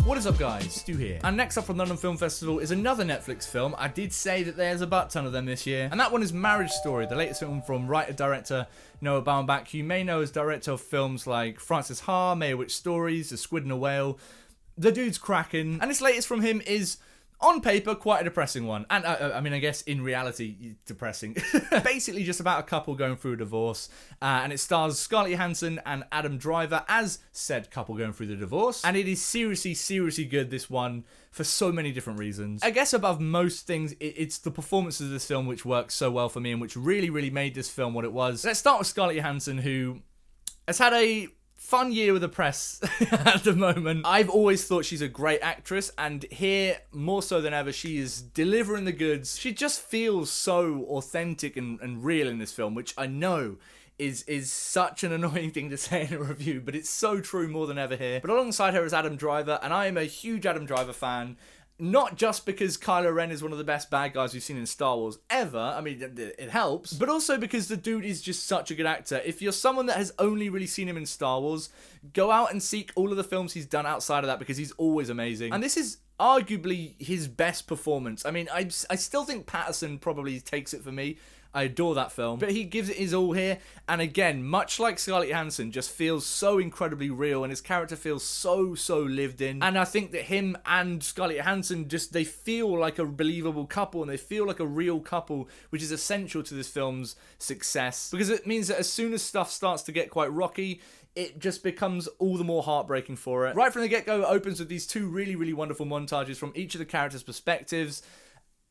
What is up guys, Stu here. And next up from London Film Festival is another Netflix film. I did say that there's a butt ton of them this year. And that one is Marriage Story, the latest film from writer-director Noah Baumbach, who you may know as director of films like Frances Ha, May Witch Stories, The Squid and a Whale. The dude's cracking. And this latest from him is, on paper, quite a depressing one. And I mean, I guess in reality, depressing. Basically just about a couple going through a divorce. And it stars Scarlett Johansson and Adam Driver as said couple going through the divorce. And it is seriously, seriously good, this one, for so many different reasons. I guess above most things, it's the performances of this film which works so well for me and which really, really made this film what it was. Let's start with Scarlett Johansson, who has had a fun year with the press at the moment. I've always thought she's a great actress, and here, more so than ever, she is delivering the goods. She just feels so authentic and real in this film, which I know is such an annoying thing to say in a review, but it's so true more than ever here. But alongside her is Adam Driver, and I am a huge Adam Driver fan. Not just because Kylo Ren is one of the best bad guys we've seen in Star Wars ever, I mean, it helps, but also because the dude is just such a good actor. If you're someone that has only really seen him in Star Wars, go out and seek all of the films he's done outside of that, because he's always amazing. And this is arguably his best performance. I mean, I still think Patterson probably takes it for me. I adore that film, but he gives it his all here, and again, much like Scarlett Johansson, just feels so incredibly real, and his character feels so lived in. And I think that him and Scarlett Johansson they feel like a believable couple, and they feel like a real couple, which is essential to this film's success, because it means that as soon as stuff starts to get quite rocky, it just becomes all the more heartbreaking for it. Right from the get-go, it opens with these two really wonderful montages from each of the characters' perspectives.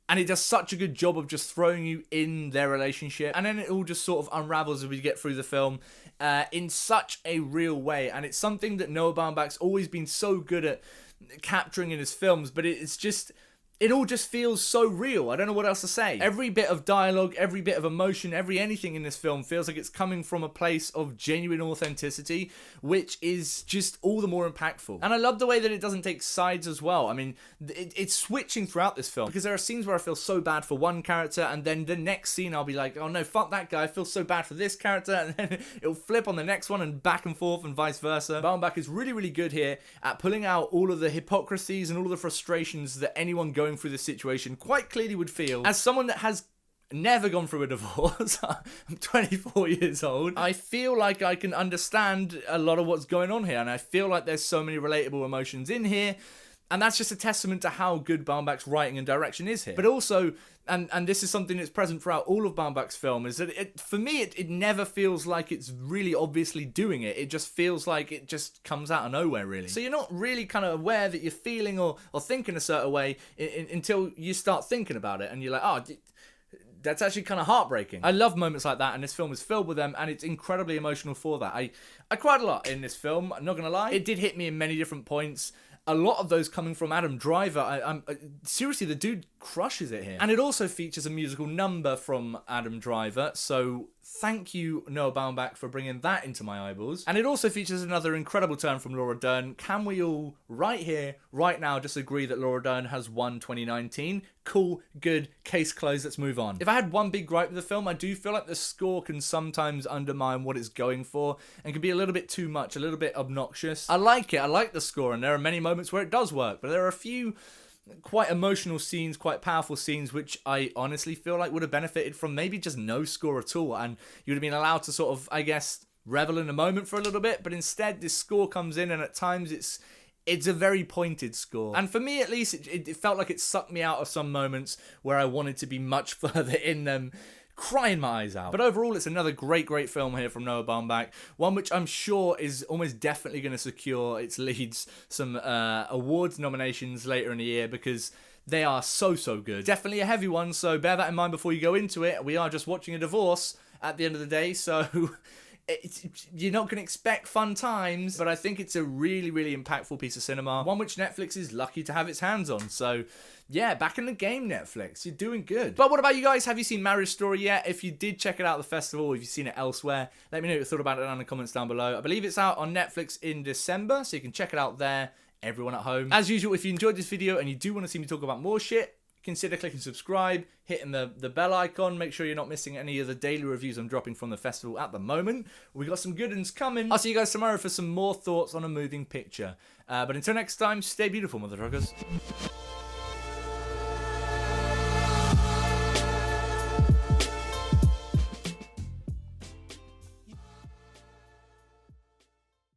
And it does such a good job of just throwing you in their relationship. And then it all just sort of unravels as we get through the film in such a real way. And it's something that Noah Baumbach's always been so good at capturing in his films. But it all just feels so real. I don't know what else to say. Every bit of dialogue, every bit of emotion, anything in this film feels like it's coming from a place of genuine authenticity, which is just all the more impactful. And I love the way that it doesn't take sides as well. I mean, it's switching throughout this film, because there are scenes where I feel so bad for one character, and then the next scene I'll be like, oh no, fuck that guy, I feel so bad for this character, and then it'll flip on the next one, and back and forth, and vice versa. Baumbach is really good here at pulling out all of the hypocrisies and all of the frustrations that anyone going through this situation quite clearly would feel. As someone that has never gone through a divorce, I'm 24 years old, I feel like I can understand a lot of what's going on here, and I feel like there's so many relatable emotions in here, and that's just a testament to how good Baumbach's writing and direction is here. But also, and this is something that's present throughout all of Baumbach's film, is that for me, it never feels like it's really obviously doing it. It just feels like it just comes out of nowhere, really. So you're not really kind of aware that you're feeling or thinking a certain way until you start thinking about it, and you're like, oh, that's actually kind of heartbreaking. I love moments like that, and this film is filled with them, and it's incredibly emotional for that. I cried a lot in this film, I'm not gonna lie. It did hit me in many different points. A lot of those coming from Adam Driver. Seriously, the dude crushes it here. And it also features a musical number from Adam Driver, so thank you, Noah Baumbach, for bringing that into my eyeballs. And it also features another incredible turn from Laura Dern. Can we all, right here, right now, just agree that Laura Dern has won 2019? Cool, good, case closed, let's move on. If I had one big gripe with the film, I do feel like the score can sometimes undermine what it's going for, and can be a little bit too much, a little bit obnoxious. I like it, I like the score, and there are many moments where it does work, but there are a few quite emotional scenes, quite powerful scenes, which I honestly feel like would have benefited from maybe just no score at all, and you would have been allowed to sort of, I guess, revel in the moment for a little bit. But instead, this score comes in, and at times it's a very pointed score. And for me, at least, it felt like it sucked me out of some moments where I wanted to be much further in them, crying my eyes out. But overall, it's another great film here from Noah Baumbach, one which I'm sure is almost definitely going to secure its leads some awards nominations later in the year, because they are so good. Definitely a heavy one, so bear that in mind before you go into it. We are just watching a divorce at the end of the day, so you're not going to expect fun times, but I think it's a really impactful piece of cinema, one which Netflix is lucky to have its hands on. So yeah, back in the game, Netflix. You're doing good. But what about you guys? Have you seen Marriage Story yet? If you did check it out at the festival, or if you've seen it elsewhere, let me know what you thought about it down in the comments down below. I believe it's out on Netflix in December, so you can check it out there, everyone at home. As usual, if you enjoyed this video and you do want to see me talk about more shit, consider clicking subscribe, hitting the bell icon. Make sure you're not missing any of the daily reviews I'm dropping from the festival at the moment. We got some good ones coming. I'll see you guys tomorrow for some more thoughts on a moving picture. But until next time, stay beautiful, mother truckers.